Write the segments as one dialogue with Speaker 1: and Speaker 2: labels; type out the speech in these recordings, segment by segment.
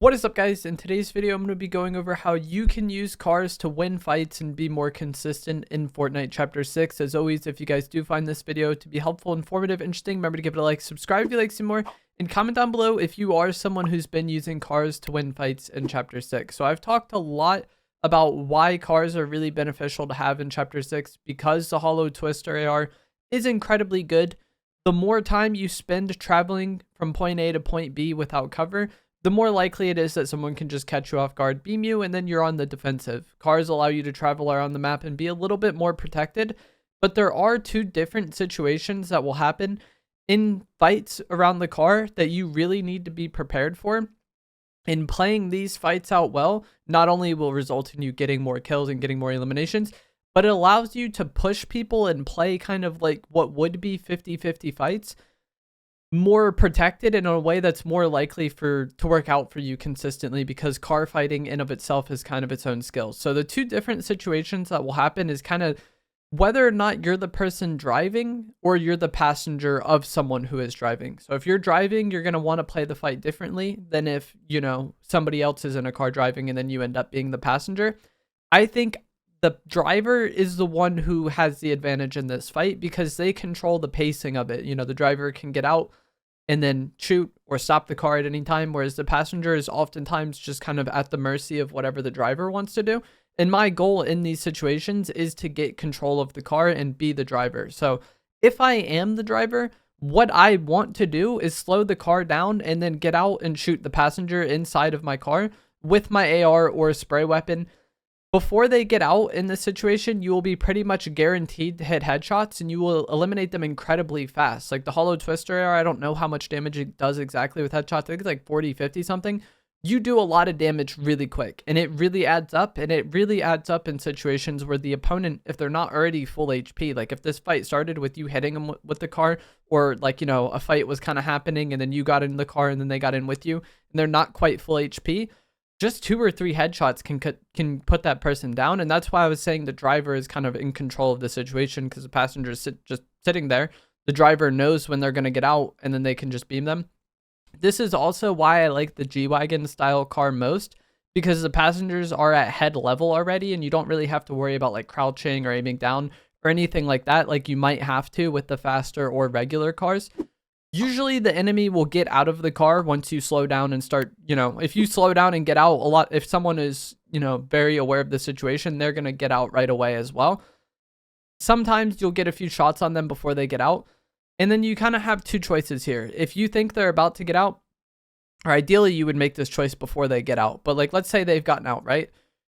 Speaker 1: What is up, guys? In today's video, I'm going to be going over how you can use cars to win fights and be more consistent in Fortnite Chapter 6. As always, if you guys do find this video to be helpful, informative, interesting, remember to give it a like, subscribe if you like some more, and comment down below if you are someone who's been using cars to win fights in Chapter 6. So I've talked a lot about why cars are really beneficial to have in Chapter 6 because the Hollow Twister AR is incredibly good. The more time you spend traveling from point A to point B without cover, the more likely it is that someone can just catch you off guard, beam you, and then you're on the defensive. Cars allow you to travel around the map and be a little bit more protected, but there are two different situations that will happen in fights around the car that you really need to be prepared for. And playing these fights out well not only will result in you getting more kills and getting more eliminations, but it allows you to push people and play kind of like what would be 50-50 fights more protected in a way that's more likely to work out for you consistently, because car fighting in of itself is kind of its own skill. So the two different situations that will happen is kind of whether or not you're the person driving or you're the passenger of someone who is driving. So if you're driving, you're going to want to play the fight differently than if, you know, somebody else is in a car driving and then you end up being the passenger. I think the driver is the one who has the advantage in this fight because they control the pacing of it. You know, the driver can get out and then shoot or stop the car at any time, whereas the passenger is oftentimes just kind of at the mercy of whatever the driver wants to do. And my goal in these situations is to get control of the car and be the driver. So if I am the driver, what I want to do is slow the car down and then get out and shoot the passenger inside of my car with my AR or spray weapon. Before they get out in this situation, you will be pretty much guaranteed to hit headshots and you will eliminate them incredibly fast. Like the Hollow Twister AR, I don't know how much damage it does exactly with headshots. I think it's like 40, 50 something. You do a lot of damage really quick and it really adds up, and it really adds up in situations where the opponent, if they're not already full HP, like if this fight started with you hitting them with the car, or like, you know, a fight was kind of happening and then you got in the car and then they got in with you and they're not quite full HP, just 2 or 3 headshots can put that person down. And that's why I was saying the driver is kind of in control of the situation, because the passenger is just sitting there. The driver knows when they're going to get out and then they can just beam them. This is also why I like the G-Wagon style car most, because the passengers are at head level already and you don't really have to worry about like crouching or aiming down or anything like that, like you might have to with the faster or regular cars. Usually the enemy will get out of the car once you slow down and start, you know, if you slow down and get out a lot, if someone is, you know, very aware of the situation, they're going to get out right away as well. Sometimes you'll get a few shots on them before they get out. And then you kind of have two choices here. If you think they're about to get out, or ideally you would make this choice before they get out, but like, let's say they've gotten out, right?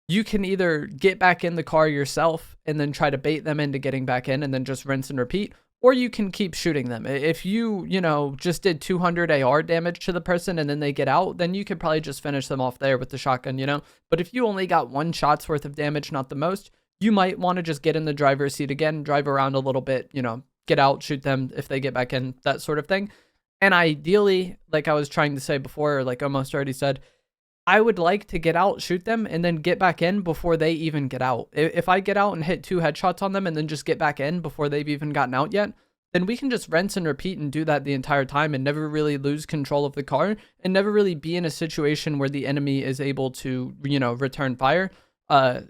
Speaker 1: You can either get back in the car yourself and then try to bait them into getting back in and then just rinse and repeat. Or you can keep shooting them. If you know, just did 200 AR damage to the person and then they get out, then you could probably just finish them off there with the shotgun, you know? But if you only got 1 shot's worth of damage, not the most, you might want to just get in the driver's seat again, drive around a little bit, you know, get out, shoot them if they get back in, that sort of thing. And ideally, like I was trying to say before, or like almost already said, I would like to get out, shoot them, and then get back in before they even get out. If I get out and hit 2 headshots on them and then just get back in before they've even gotten out yet, then we can just rinse and repeat and do that the entire time and never really lose control of the car and never really be in a situation where the enemy is able to, you know, return fire.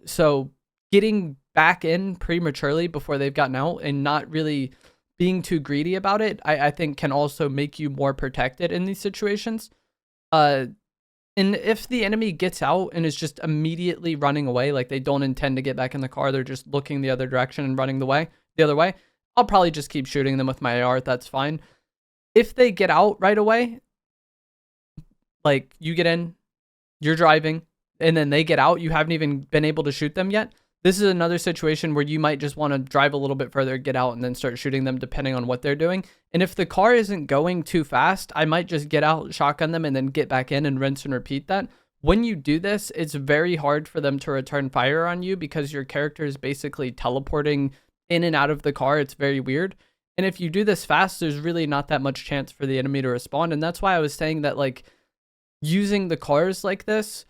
Speaker 1: So getting back in prematurely before they've gotten out and not really being too greedy about it, I think can also make you more protected in these situations. And if the enemy gets out and is just immediately running away, like they don't intend to get back in the car, they're just looking the other direction and running the other way, I'll probably just keep shooting them with my AR. That's fine. If they get out right away, like you get in, you're driving, and then they get out, you haven't even been able to shoot them yet. This is another situation where you might just want to drive a little bit further, get out, and then start shooting them depending on what they're doing. And if the car isn't going too fast, I might just get out, shotgun them, and then get back in and rinse and repeat that. When you do this, it's very hard for them to return fire on you because your character is basically teleporting in and out of the car. It's very weird. And if you do this fast, there's really not that much chance for the enemy to respond. And that's why I was saying that, like, using the cars like this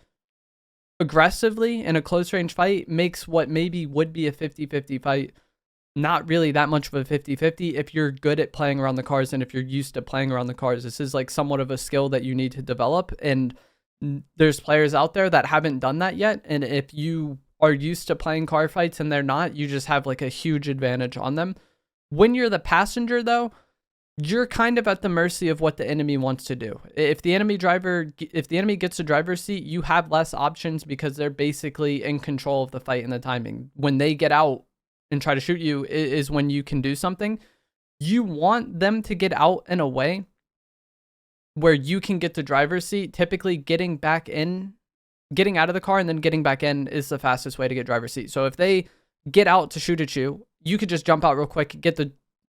Speaker 1: aggressively in a close range fight makes what maybe would be a 50-50 fight not really that much of a 50-50 if you're good at playing around the cars and if you're used to playing around the cars. This is like somewhat of a skill that you need to develop, and there's players out there that haven't done that yet. And if you are used to playing car fights and they're not, you just have like a huge advantage on them. When you're the passenger though, you're kind of at the mercy of what the enemy wants to do. If the enemy gets a driver's seat, you have less options because they're basically in control of the fight and the timing. When they get out and try to shoot you is when you can do something. You want them to get out in a way where you can get the driver's seat. Typically getting out of the car and then getting back in is the fastest way to get driver's seat. So if they get out to shoot at you, you could just jump out real quick,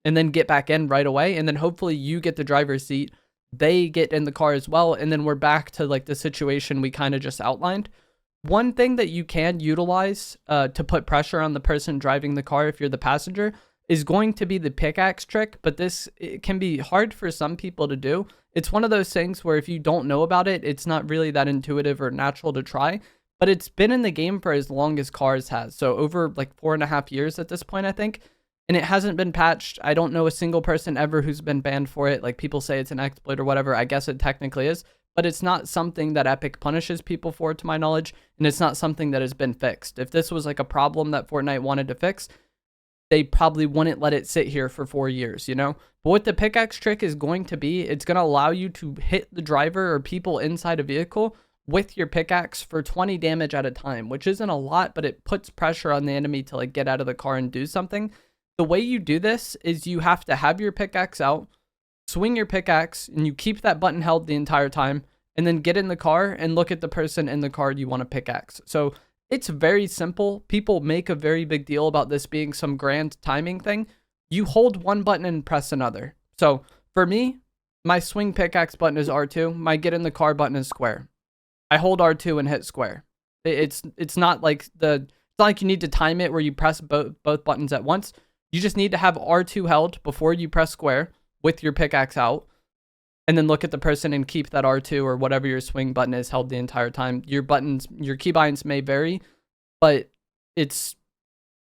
Speaker 1: and then get back in right away. And then hopefully you get the driver's seat. They get in the car as well. And then we're back to like the situation we kind of just outlined. One thing that you can utilize to put pressure on the person driving the car if you're the passenger is going to be the pickaxe trick. But it can be hard for some people to do. It's one of those things where if you don't know about it, it's not really that intuitive or natural to try. But it's been in the game for as long as Cars has. So over like 4.5 years at this point, I think. And it hasn't been patched. I don't know a single person ever who's been banned for it. Like people say it's an exploit or whatever. I guess it technically is. But it's not something that Epic punishes people for, to my knowledge. And it's not something that has been fixed. If this was like a problem that Fortnite wanted to fix, they probably wouldn't let it sit here for 4 years, you know? But what the pickaxe trick is going to be, it's going to allow you to hit the driver or people inside a vehicle with your pickaxe for 20 damage at a time, which isn't a lot, but it puts pressure on the enemy to like get out of the car and do something. The way you do this is you have to have your pickaxe out, swing your pickaxe, and you keep that button held the entire time, and then get in the car and look at the person in the car you want to pickaxe. So it's very simple. People make a very big deal about this being some grand timing thing. You hold one button and press another. So for me, my swing pickaxe button is R2. My get in the car button is square. I hold R2 and hit square. It's not like it's not like you need to time it where you press both buttons at once. You just need to have R2 held before you press square with your pickaxe out, and then look at the person and keep that R2 or whatever your swing button is held the entire time. Your keybinds may vary, but it's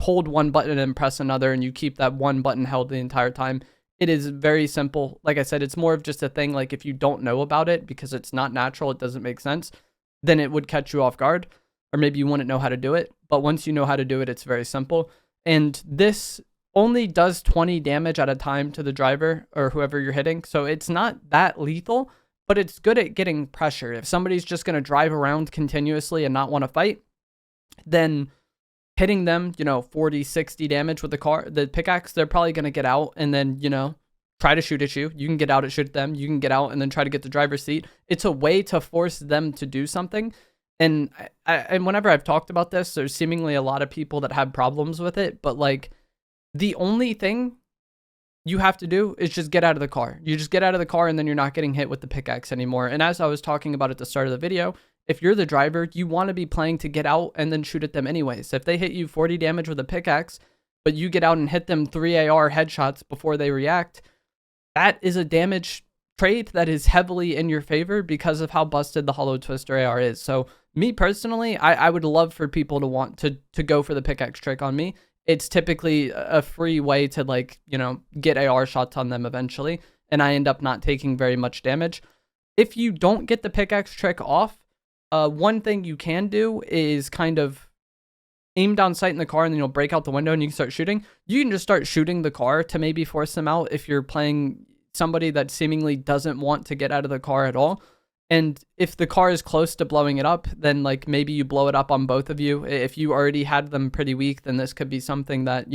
Speaker 1: hold one button and press another, and you keep that one button held the entire time. It is very simple. Like I said, it's more of just a thing, like if you don't know about it because it's not natural, it doesn't make sense, then it would catch you off guard, or maybe you wouldn't know how to do it. But once you know how to do it, it's very simple. And this only does 20 damage at a time to the driver or whoever you're hitting. So it's not that lethal, but it's good at getting pressure. If somebody's just going to drive around continuously and not want to fight, then hitting them, 40, 60 damage with the pickaxe, they're probably going to get out and then, try to shoot at you. You can get out and shoot them. You can get out and then try to get the driver's seat. It's a way to force them to do something. And and whenever I've talked about this, there's seemingly a lot of people that have problems with it, but like, the only thing you have to do is just get out of the car. You just get out of the car and then you're not getting hit with the pickaxe anymore. And as I was talking about at the start of the video, if you're the driver, you want to be playing to get out and then shoot at them anyways. If they hit you 40 damage with a pickaxe, but you get out and hit them 3 AR headshots before they react, that is a damage trade that is heavily in your favor because of how busted the Hollow Twister AR is. So me personally, I would love for people to want to go for the pickaxe trick on me. It's typically a free way to get AR shots on them eventually. And I end up not taking very much damage. If you don't get the pickaxe trick off, one thing you can do is kind of aim down sight in the car and then you'll break out the window and you can start shooting. You can just start shooting the car to maybe force them out if you're playing somebody that seemingly doesn't want to get out of the car at all. And if the car is close to blowing it up, then like maybe you blow it up on both of you. If you already had them pretty weak, then this could be something that,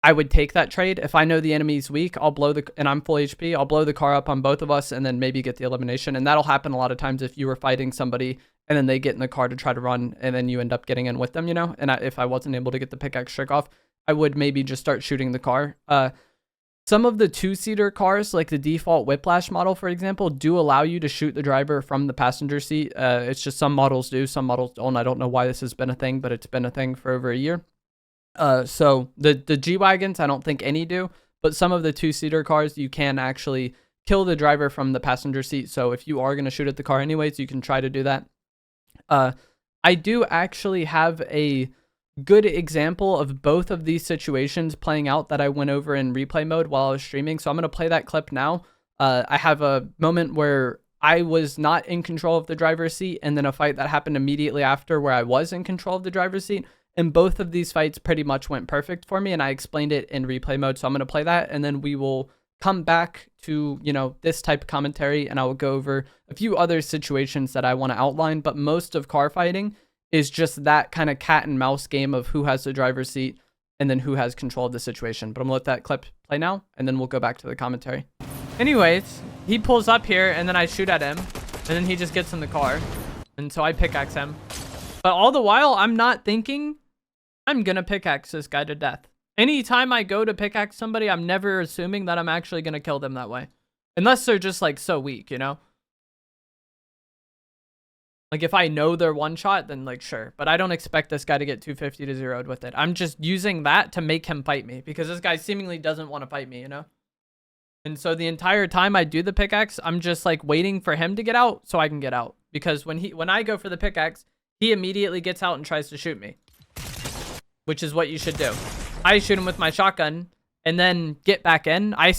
Speaker 1: I would take that trade. If I know the enemy's weak, and I'm full HP, I'll blow the car up on both of us and then maybe get the elimination. And that'll happen a lot of times if you were fighting somebody and then they get in the car to try to run and then you end up getting in with them, And if I wasn't able to get the pickaxe trick off, I would maybe just start shooting the car. Some of the two-seater cars, like the default Whiplash model, for example, do allow you to shoot the driver from the passenger seat. It's just some models do, some models don't. I don't know why this has been a thing, but it's been a thing for over a year. So the G-Wagons, I don't think any do, but some of the two-seater cars, you can actually kill the driver from the passenger seat. So if you are going to shoot at the car anyways, you can try to do that. I do actually have a good example of both of these situations playing out that I went over in replay mode while I was streaming. So I'm going to play that clip now. I have a moment where I was not in control of the driver's seat, and then a fight that happened immediately after where I was in control of the driver's seat. And both of these fights pretty much went perfect for me, and I explained it in replay mode. So I'm going to play that, and then we will come back to, you know, this type of commentary, and I will go over a few other situations that I want to outline. But most of car fighting is just that kind of cat and mouse game of who has the driver's seat and then who has control of the situation. But I'm going to let that clip play now, and then we'll go back to the commentary. Anyways, he pulls up here, and then I shoot at him, and then he just gets in the car, and so I pickaxe him. But all the while, I'm not thinking I'm gonna pickaxe this guy to death. Anytime I go to pickaxe somebody, I'm never assuming that I'm actually gonna kill them that way, unless they're just like so weak, you know? Like if I know they're one shot, then like sure, but I don't expect this guy to get 250 to 0'd with it. I'm just using that to make him fight me, because this guy seemingly doesn't want to fight me, you know? And so the entire time I do the pickaxe, I'm just like waiting for him to get out so I can get out, because when I go for the pickaxe, he immediately gets out and tries to shoot me, which is what you should do. I shoot him with my shotgun and then get back in. I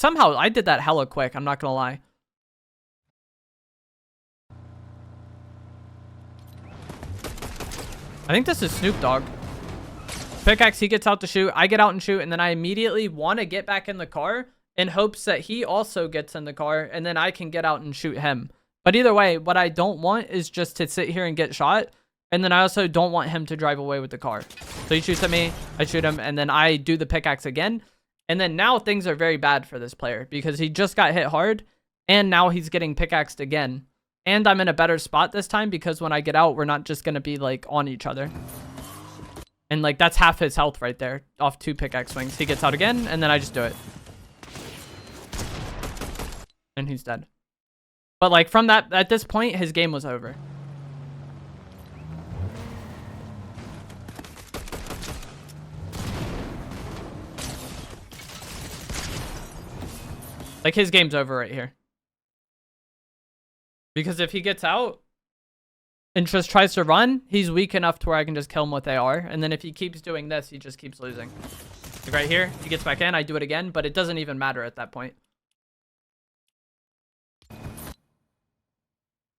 Speaker 1: did that hella quick, I'm not gonna lie. I think this is Snoop Dogg. Pickaxe, he gets out to shoot, I get out and shoot, and then I immediately want to get back in the car in hopes that he also gets in the car, and then I can get out and shoot him. But either way, what I don't want is just to sit here and get shot. And then I also don't want him to drive away with the car. So he shoots at me, I shoot him, and then I do the pickaxe again. And then now things are very bad for this player, because he just got hit hard, and now he's getting pickaxed again. And I'm in a better spot this time, because when I get out, we're not just going to be like on each other. And like that's half his health right there off 2 pickaxe swings. He gets out again, and then I just do it. And he's dead. But like from that, at this point, his game was over. Like, his game's over right here. Because if he gets out and just tries to run, he's weak enough to where I can just kill him with AR. And then if he keeps doing this, he just keeps losing. Like right here, he gets back in, I do it again, but it doesn't even matter at that point.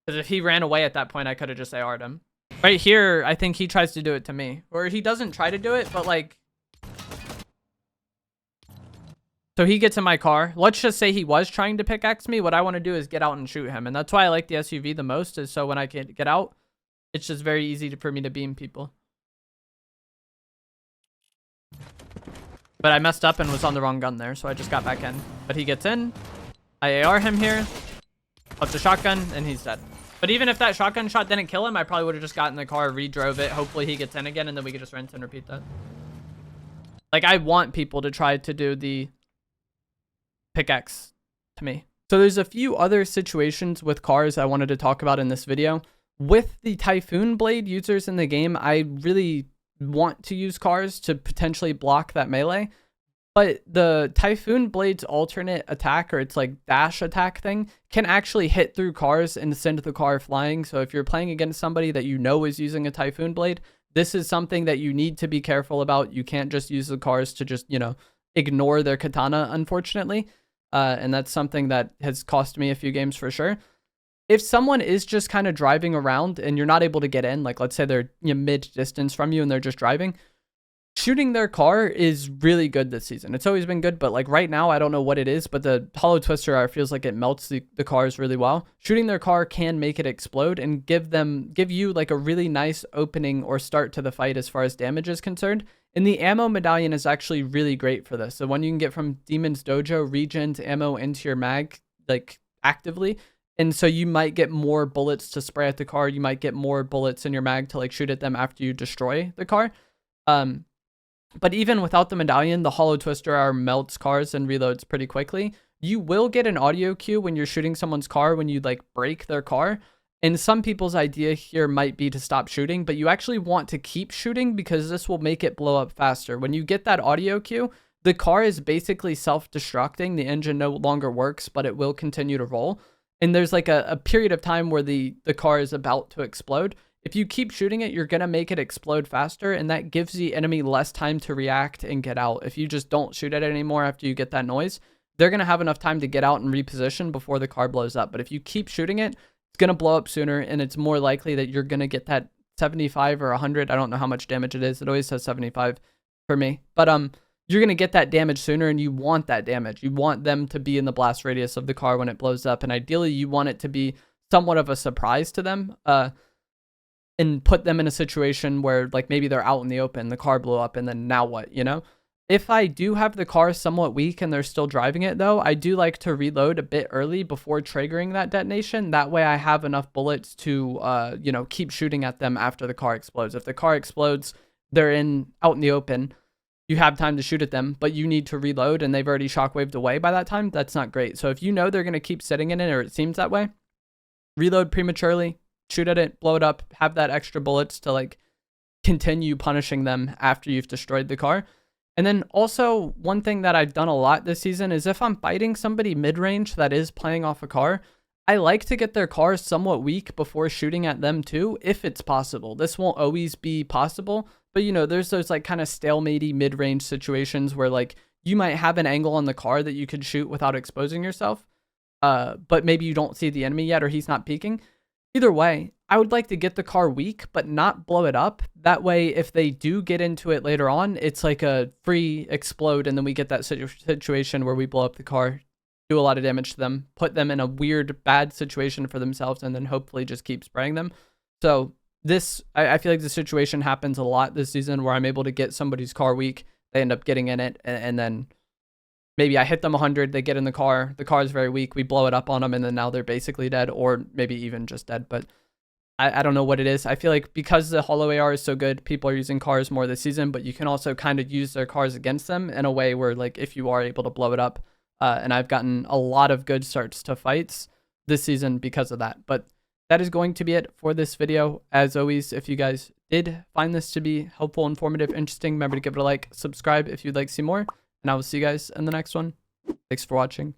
Speaker 1: Because if he ran away at that point, I could have just AR'd him. Right here, I think he tries to do it to me. Or he doesn't try to do it, but like... So he gets in my car. Let's just say he was trying to pickaxe me. What I want to do is get out and shoot him. And that's why I like the SUV the most, is so when I can get out, it's just very easy for me to beam people. But I messed up and was on the wrong gun there, so I just got back in. But he gets in. I AR him here. Up the shotgun, and he's dead. But even if that shotgun shot didn't kill him, I probably would have just gotten in the car, redrove it. Hopefully he gets in again, and then we could just rinse and repeat that. Like, I want people to try to do the pickaxe to me. So there's a few other situations with cars I wanted to talk about in this video. With the Typhoon Blade users in the game, I really want to use cars to potentially block that melee. But the Typhoon Blade's alternate attack, or its like dash attack thing, can actually hit through cars and send the car flying. So if you're playing against somebody that you know is using a Typhoon Blade, this is something that you need to be careful about. You can't just use the cars to just, you know, ignore their katana, unfortunately. And that's something that has cost me a few games for sure. If someone is just kind of driving around and you're not able to get in, like let's say they're, you know, mid distance from you and they're just driving, shooting their car is really good this season. It's always been good, but like right now, I don't know what it is, but the hollow twister feels like it melts the cars really well. Shooting their car can make it explode and give you like a really nice opening or start to the fight as far as damage is concerned. And the ammo medallion is actually really great for this. The one you can get from Demon's Dojo regens ammo into your mag, like actively. And so you might get more bullets to spray at the car. You might get more bullets in your mag to like shoot at them after you destroy the car. But even without the medallion, the hollow twister melts cars and reloads pretty quickly. You will get an audio cue when you're shooting someone's car when you like break their car. And some people's idea here might be to stop shooting, but you actually want to keep shooting because this will make it blow up faster. When you get that audio cue, the car is basically self-destructing. The engine no longer works, but it will continue to roll. And there's like a period of time where the car is about to explode. If you keep shooting it, you're going to make it explode faster, and that gives the enemy less time to react and get out. If you just don't shoot at it anymore after you get that noise, they're going to have enough time to get out and reposition before the car blows up. But if you keep shooting it, it's going to blow up sooner, and it's more likely that you're going to get that 75 or 100. I don't know how much damage it is. It always says 75 for me. But you're going to get that damage sooner, and you want that damage. You want them to be in the blast radius of the car when it blows up, and ideally you want it to be somewhat of a surprise to them, and put them in a situation where, like, maybe they're out in the open, the car blew up, and then now what, you know? If I do have the car somewhat weak and they're still driving it, though, I do like to reload a bit early before triggering that detonation. That way I have enough bullets to, you know, keep shooting at them after the car explodes. If the car explodes, they're out in the open, you have time to shoot at them, but you need to reload and they've already shockwaved away by that time. That's not great. So if you know they're going to keep sitting in it, or it seems that way, reload prematurely, shoot at it, blow it up, have that extra bullets to, like, continue punishing them after you've destroyed the car. And then also, one thing that I've done a lot this season is if I'm fighting somebody mid-range that is playing off a car, I like to get their car somewhat weak before shooting at them too, if it's possible. This won't always be possible, but, you know, there's those, like, kind of stalematey mid-range situations where, like, you might have an angle on the car that you could shoot without exposing yourself, but maybe you don't see the enemy yet or he's not peeking. Either way, I would like to get the car weak, but not blow it up. That way, if they do get into it later on, it's like a free explode, and then we get that situation where we blow up the car, do a lot of damage to them, put them in a weird, bad situation for themselves, and then hopefully just keep spraying them. So this, I feel like the situation happens a lot this season where I'm able to get somebody's car weak, they end up getting in it, and then maybe I hit them 100, they get in the car is very weak, we blow it up on them, and then now they're basically dead, or maybe even just dead. But I don't know what it is. I feel like because the holo AR is so good, people are using cars more this season, but you can also kind of use their cars against them in a way where, like, if you are able to blow it up, and I've gotten a lot of good starts to fights this season because of that. But that is going to be it for this video. As always, if you guys did find this to be helpful, informative, interesting, remember to give it a like, subscribe if you'd like to see more, and I will see you guys in the next one. Thanks for watching.